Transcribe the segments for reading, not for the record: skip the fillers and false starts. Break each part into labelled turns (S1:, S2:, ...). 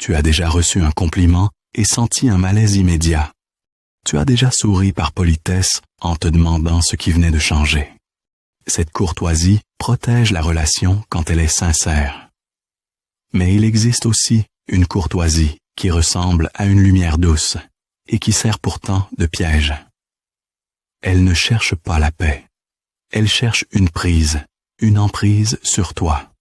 S1: Tu as déjà reçu un compliment et senti un malaise immédiat. Tu as déjà souri par politesse en te demandant ce qui venait de changer. Cette courtoisie protège la relation quand elle est sincère. Mais il existe aussi une courtoisie qui ressemble à une lumière douce et qui sert pourtant de piège. Elle ne cherche pas la paix. Elle cherche une prise, une emprise sur toi.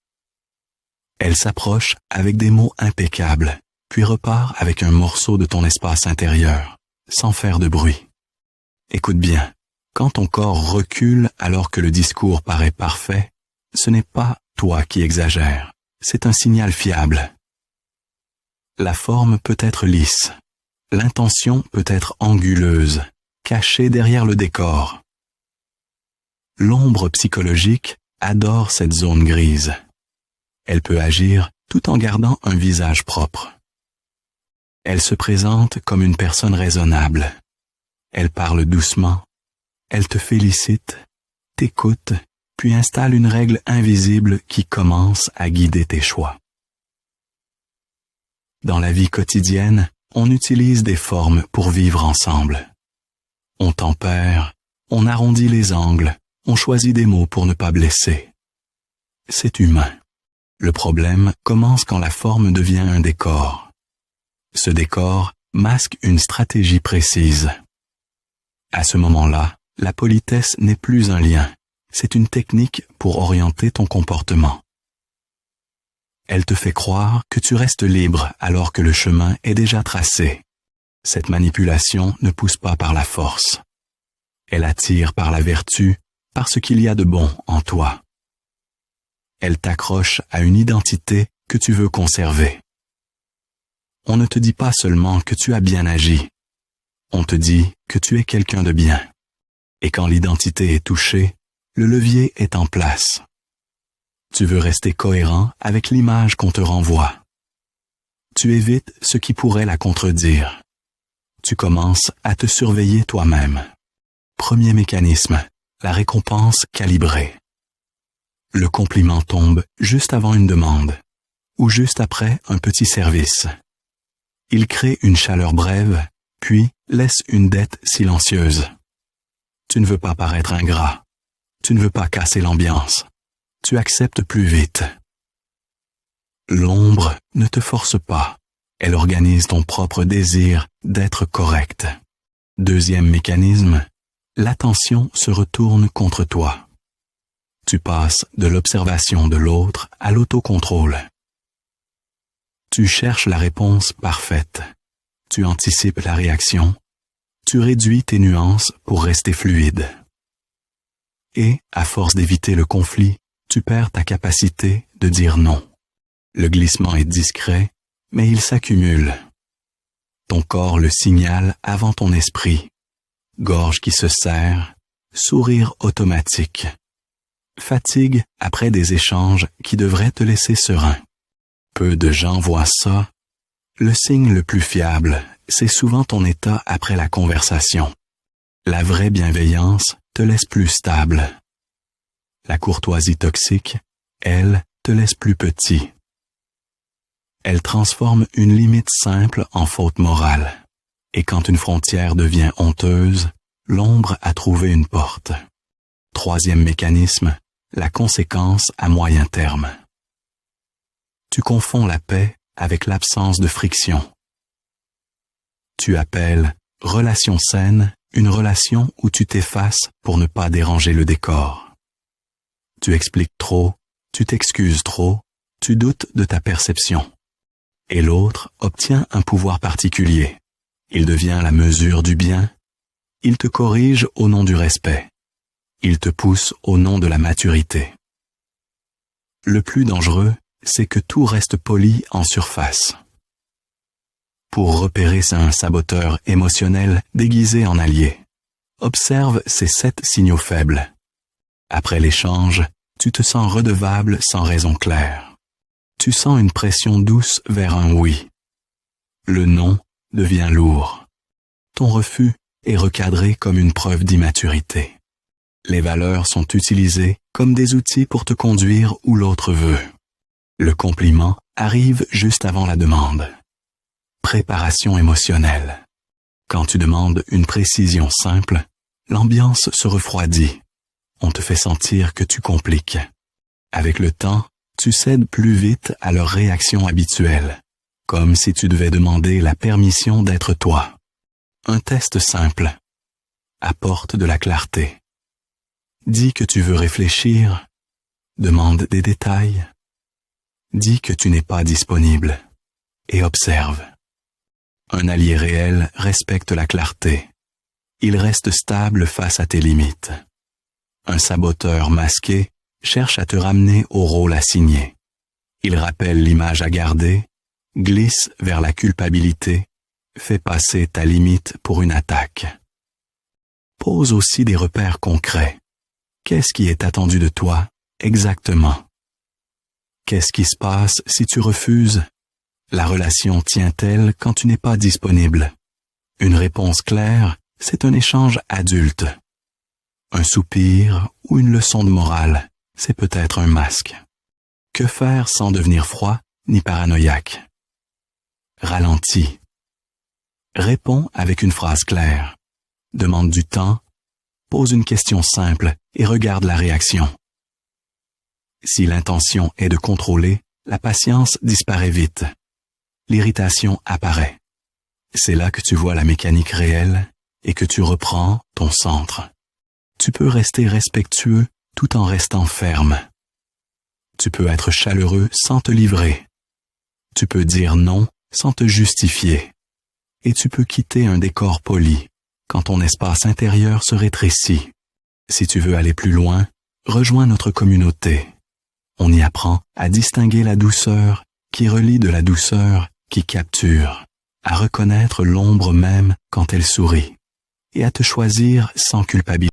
S1: Elle s'approche avec des mots impeccables, puis repart avec un morceau de ton espace intérieur, sans faire de bruit. Écoute bien, quand ton corps recule alors que le discours paraît parfait, ce n'est pas toi qui exagères, c'est un signal fiable. La forme peut être lisse, l'intention peut être anguleuse, cachée derrière le décor. L'ombre psychologique adore cette zone grise. Elle peut agir tout en gardant un visage propre. Elle se présente comme une personne raisonnable. Elle parle doucement. Elle te félicite, t'écoute, puis installe une règle invisible qui commence à guider tes choix. Dans la vie quotidienne, on utilise des formes pour vivre ensemble. On tempère, on arrondit les angles, on choisit des mots pour ne pas blesser. C'est humain. Le problème commence quand la forme devient un décor. Ce décor masque une stratégie précise. À ce moment-là, la politesse n'est plus un lien, c'est une technique pour orienter ton comportement. Elle te fait croire que tu restes libre alors que le chemin est déjà tracé. Cette manipulation ne pousse pas par la force. Elle attire par la vertu, par ce qu'il y a de bon en toi. Elle t'accroche à une identité que tu veux conserver. On ne te dit pas seulement que tu as bien agi. On te dit que tu es quelqu'un de bien. Et quand l'identité est touchée, le levier est en place. Tu veux rester cohérent avec l'image qu'on te renvoie. Tu évites ce qui pourrait la contredire. Tu commences à te surveiller toi-même. Premier mécanisme, la récompense calibrée. Le compliment tombe juste avant une demande, ou juste après un petit service. Il crée une chaleur brève, puis laisse une dette silencieuse. Tu ne veux pas paraître ingrat. Tu ne veux pas casser l'ambiance. Tu acceptes plus vite. L'ombre ne te force pas. Elle organise ton propre désir d'être correct. Deuxième mécanisme, l'attention se retourne contre toi. Tu passes de l'observation de l'autre à l'autocontrôle. Tu cherches la réponse parfaite. Tu anticipes la réaction. Tu réduis tes nuances pour rester fluide. Et, à force d'éviter le conflit, tu perds ta capacité de dire non. Le glissement est discret, mais il s'accumule. Ton corps le signale avant ton esprit. Gorge qui se serre, sourire automatique. Fatigue après des échanges qui devraient te laisser serein. Peu de gens voient ça. Le signe le plus fiable, c'est souvent ton état après la conversation. La vraie bienveillance te laisse plus stable. La courtoisie toxique, elle, te laisse plus petit. Elle transforme une limite simple en faute morale. Et quand une frontière devient honteuse, l'ombre a trouvé une porte. Troisième mécanisme, la conséquence à moyen terme. Tu confonds la paix avec l'absence de friction. Tu appelles relation saine une relation où tu t'effaces pour ne pas déranger le décor. Tu expliques trop, tu t'excuses trop, tu doutes de ta perception. Et l'autre obtient un pouvoir particulier. Il devient la mesure du bien. Il te corrige au nom du respect. Il te pousse au nom de la maturité. Le plus dangereux, c'est que tout reste poli en surface. Pour repérer un saboteur émotionnel déguisé en allié, observe ces 7 signaux faibles. Après l'échange, tu te sens redevable sans raison claire. Tu sens une pression douce vers un oui. Le non devient lourd. Ton refus est recadré comme une preuve d'immaturité. Les valeurs sont utilisées comme des outils pour te conduire où l'autre veut. Le compliment arrive juste avant la demande. Préparation émotionnelle. Quand tu demandes une précision simple, l'ambiance se refroidit. On te fait sentir que tu compliques. Avec le temps, tu cèdes plus vite à leurs réactions habituelles, comme si tu devais demander la permission d'être toi. Un test simple. Apporte de la clarté. Dis que tu veux réfléchir. Demande des détails. Dis que tu n'es pas disponible. Et observe. Un allié réel respecte la clarté. Il reste stable face à tes limites. Un saboteur masqué cherche à te ramener au rôle assigné. Il rappelle l'image à garder, glisse vers la culpabilité, fait passer ta limite pour une attaque. Pose aussi des repères concrets. Qu'est-ce qui est attendu de toi exactement? Qu'est-ce qui se passe si tu refuses? La relation tient-elle quand tu n'es pas disponible? Une réponse claire, c'est un échange adulte. Un soupir ou une leçon de morale, c'est peut-être un masque. Que faire sans devenir froid ni paranoïaque? Ralentis. Réponds avec une phrase claire. Demande du temps, pose une question simple et regarde la réaction. Si l'intention est de contrôler, la patience disparaît vite. L'irritation apparaît. C'est là que tu vois la mécanique réelle et que tu reprends ton centre. Tu peux rester respectueux tout en restant ferme. Tu peux être chaleureux sans te livrer. Tu peux dire non sans te justifier. Et tu peux quitter un décor poli quand ton espace intérieur se rétrécit. Si tu veux aller plus loin, rejoins notre communauté. On y apprend à distinguer la douceur qui relie de la douceur qui capture, à reconnaître l'ombre même quand elle sourit, et à te choisir sans culpabilité.